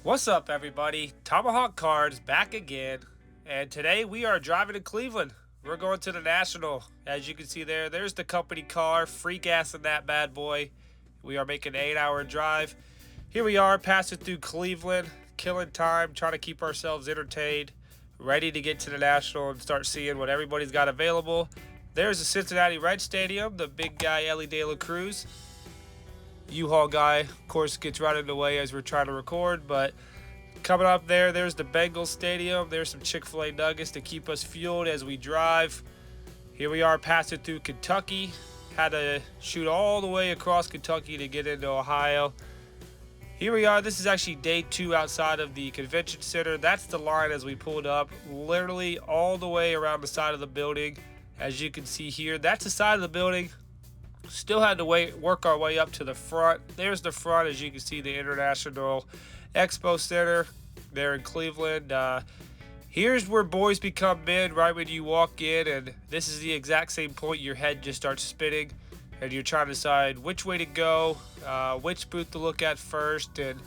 What's up, everybody? Tomahawk Cards back again, and today we are driving to Cleveland. We're going to the National. As you can see there's the company car, free gas in that bad boy. We are making an 8-hour drive. Here we are, passing through Cleveland, killing time, trying to keep ourselves entertained, ready to get to the National and start seeing what everybody's got available. There's the Cincinnati Red Stadium, the big guy Elly De La Cruz. U-Haul guy, of course, gets right in the way as we're trying to record, but coming up there's the Bengals Stadium. There's some Chick-fil-A nuggets to keep us fueled as we drive. Here we are passing through Kentucky. Had to shoot all the way across Kentucky to get into Ohio. Here we are. This is actually day 2 outside of the convention center. That's the line as we pulled up, literally all the way around the side of the building. As you can see here, that's the side of the building. Still had to work our way up to the front. There's the front, as you can see, the International Expo Center there in Cleveland. Here's where boys become men, right when you walk in, and this is the exact same point your head just starts spinning, and you're trying to decide which way to go, which booth to look at first. And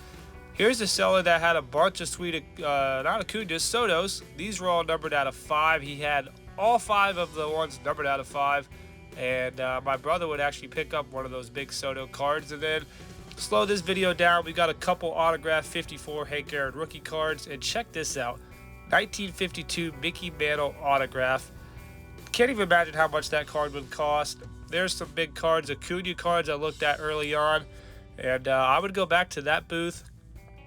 here's a seller that had a bunch of sweet, not Acuñas, Sotos. These were all numbered out of 5. He had all 5 of the ones numbered out of 5. And my brother would actually pick up one of those big Soto cards. And then slow this video down. We got a couple autographed 54 Hank Aaron rookie cards. And check this out. 1952 Mickey Mantle autograph. Can't even imagine how much that card would cost. There's some big cards, Acuña cards I looked at early on. And I would go back to that booth.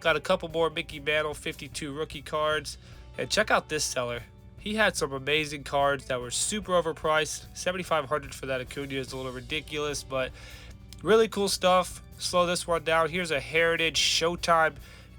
Got a couple more Mickey Mantle 52 rookie cards. And check out this seller. He had some amazing cards that were super overpriced. $7,500 for that Acuña is a little ridiculous, but really cool stuff. Slow this one down. Here's a Heritage Showtime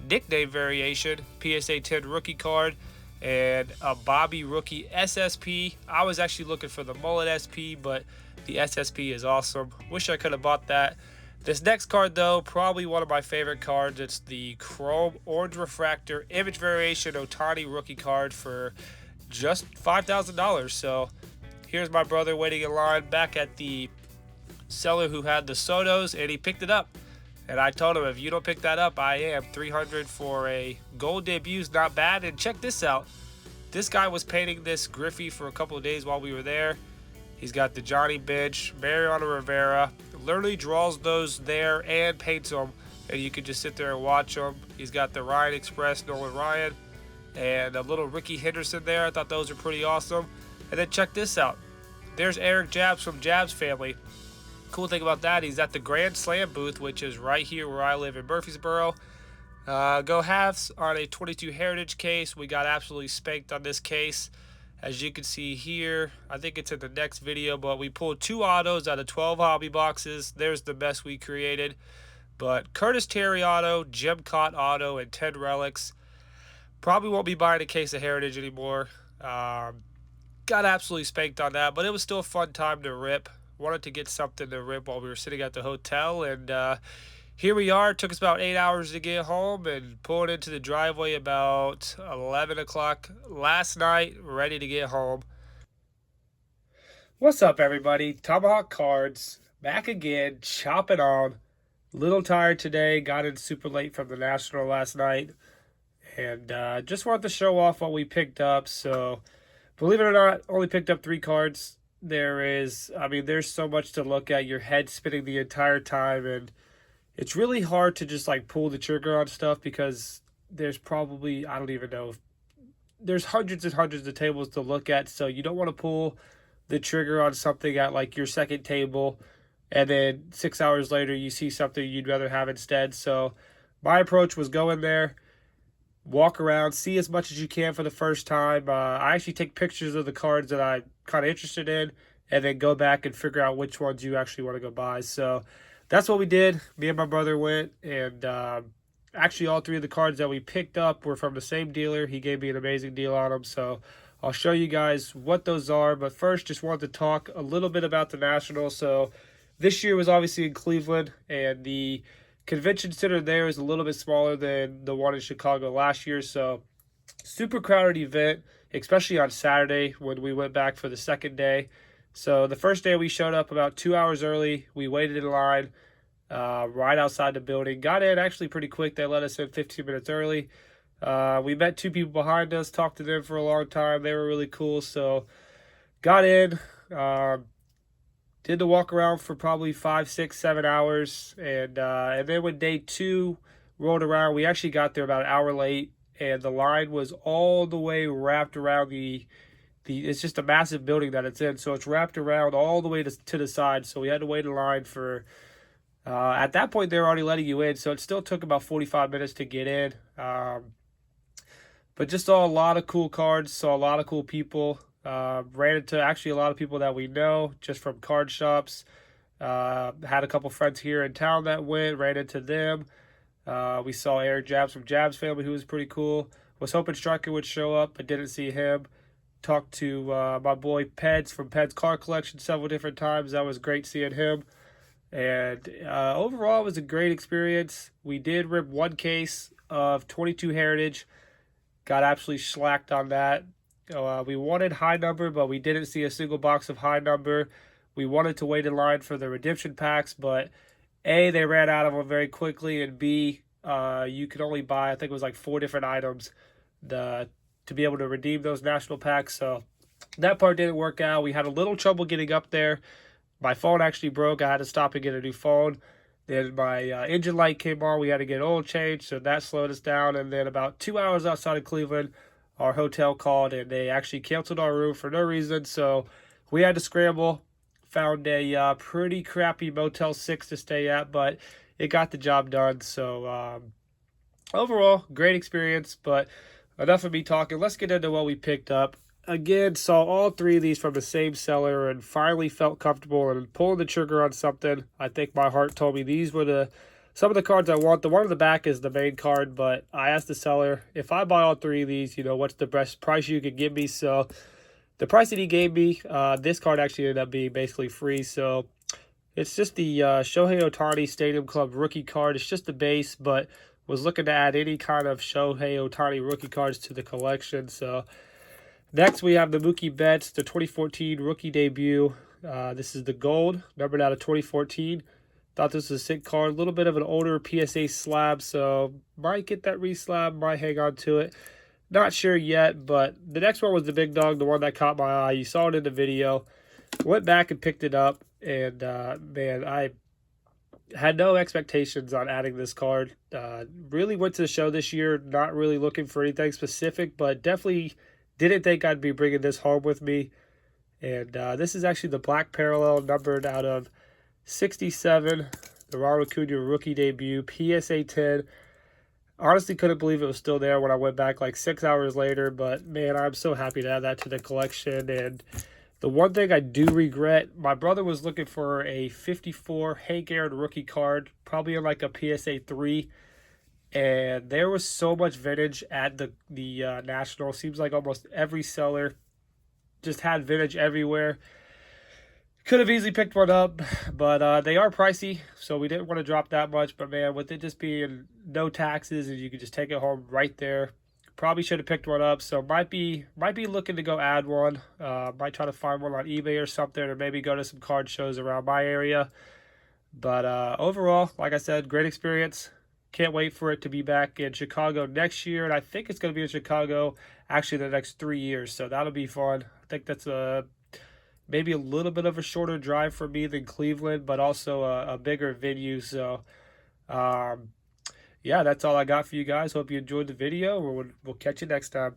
nickname variation, PSA 10 rookie card, and a Bobby rookie SSP. I was actually looking for the Mullet SP, but the SSP is awesome. Wish I could have bought that. This next card, though, probably one of my favorite cards. It's the Chrome Orange Refractor Image Variation Ohtani rookie card for just $5,000. So here's my brother waiting in line back at the seller who had the Sotos, and he picked it up. And I told him, if you don't pick that up, I am. $300 for a gold debut is not bad. And check this out. This guy was painting this Griffey for a couple of days while we were there. He's got the Johnny Bench, Mariano Rivera. Literally draws those there and paints them. And you can just sit there and watch them. He's got the Ryan Express, Nolan Ryan, and a little Ricky Henderson there. I thought those were pretty awesome. And then check this out. There's Eric Jabs from Jabs Family. Cool thing about that, he's at the Grand Slam booth, which is right here where I live in Murfreesboro. Go halves on a 22 Heritage case. We got absolutely spanked on this case. As you can see here, I think it's in the next video, but we pulled 2 autos out of 12 hobby boxes. There's the best we created. But Curtis Terry auto, Jim Cott auto, and 10 relics. Probably won't be buying a case of Heritage anymore. Got absolutely spanked on that, but it was still a fun time to rip. Wanted to get something to rip while we were sitting at the hotel, and here we are. It took us about 8 hours to get home and pulled into the driveway about 11 o'clock last night, ready to get home. What's up, everybody? Tomahawk Cards, back again, chopping on. Little tired today, got in super late from the National last night. And just wanted to show off what we picked up. So, believe it or not, only picked up 3 cards. There's so much to look at. Your head spinning the entire time. And it's really hard to just, pull the trigger on stuff because there's probably, I don't even know, there's hundreds and hundreds of tables to look at. So, you don't want to pull the trigger on something at, your second table. And then 6 hours later, you see something you'd rather have instead. So, my approach was go in there, walk around, see as much as you can for the first time. I actually take pictures of the cards that I'm kind of interested in and then go back and figure out which ones you actually want to go buy. So that's what we did. Me and my brother went, and actually all 3 of the cards that we picked up were from the same dealer. He gave me an amazing deal on them. So I'll show you guys what those are. But first, just wanted to talk a little bit about the National. So this year was obviously in Cleveland, and the convention center there is a little bit smaller than the one in Chicago last year, so super crowded event, especially on Saturday when we went back for the second day. So the first day we showed up about 2 hours early. We waited in line. right outside the building. Got in actually pretty quick. They let us in 15 minutes early. We met two people behind us, talked to them for a long time. They were really cool. So got in, did the walk around for probably 5, 6, 7 hours. And then when day 2 rolled around, we actually got there about an hour late. And the line was all the way wrapped around it's just a massive building that it's in. So it's wrapped around all the way to the side. So we had to wait in line for, at that point, they were already letting you in. So it still took about 45 minutes to get in. But just saw a lot of cool cards, saw a lot of cool people. Ran into actually a lot of people that we know just from card shops. Had a couple friends here in town that went, ran into them. We saw Eric Jabs from Jabs Family, who was pretty cool. Was hoping Striker would show up, but didn't see him. Talked to my boy Peds from Peds Car Collection several different times. That was great seeing him. And overall, it was a great experience. We did rip one case of 22 Heritage. Got absolutely slacked on that. We wanted high number, but we didn't see a single box of high number. We wanted to wait in line for the redemption packs, but A, they ran out of them very quickly, and B, you could only buy, I think it was like 4 different items to be able to redeem those national packs. So that part didn't work out. We had a little trouble getting up there. My phone actually broke. I had to stop and get a new phone. Then my engine light came on. We had to get oil changed, so that slowed us down. And then about 2 hours outside of Cleveland, our hotel called, and they actually canceled our room for no reason. So we had to scramble. Found a pretty crappy Motel 6 to stay at, but it got the job done. So overall, great experience, but enough of me talking. Let's get into what we picked up. Again, saw all 3 of these from the same seller and finally felt comfortable and pulling the trigger on something. I think my heart told me these were some of the cards I want. The one on the back is the main card, but I asked the seller, if I buy all 3 of these, what's the best price you could give me? So the price that he gave me, this card actually ended up being basically free. So it's just the Shohei Ohtani Stadium Club rookie card. It's just the base, but was looking to add any kind of Shohei Ohtani rookie cards to the collection. So next, we have the Mookie Betts, the 2014 rookie debut. This is the gold, numbered out of 2014. Thought this was a sick card. A little bit of an older PSA slab, so might get that reslab, might hang on to it. Not sure yet, but the next one was the big dog, the one that caught my eye. You saw it in the video. Went back and picked it up, and man, I had no expectations on adding this card. Really went to the show this year, not really looking for anything specific, but definitely didn't think I'd be bringing this home with me. And this is actually the black parallel, numbered out of 67. The Ronald Acuna rookie debut, PSA 10. Honestly, couldn't believe it was still there when I went back like 6 hours later. But, man, I'm so happy to add that to the collection. And the one thing I do regret, my brother was looking for a 54 Hank Aaron rookie card, probably in like a PSA 3. And there was so much vintage at the National. Seems like almost every seller just had vintage everywhere. Could have easily picked one up, but they are pricey, so we didn't want to drop that much. But, man, with it just being no taxes and you could just take it home right there, probably should have picked one up. So might be looking to go add one. Might try to find one on eBay or something, or maybe go to some card shows around my area. But overall, like I said, great experience. Can't wait for it to be back in Chicago next year. And I think it's going to be in Chicago actually the next 3 years. So that'll be fun. I think that's maybe a little bit of a shorter drive for me than Cleveland, but also a bigger venue. So, yeah, that's all I got for you guys. Hope you enjoyed the video. We'll catch you next time.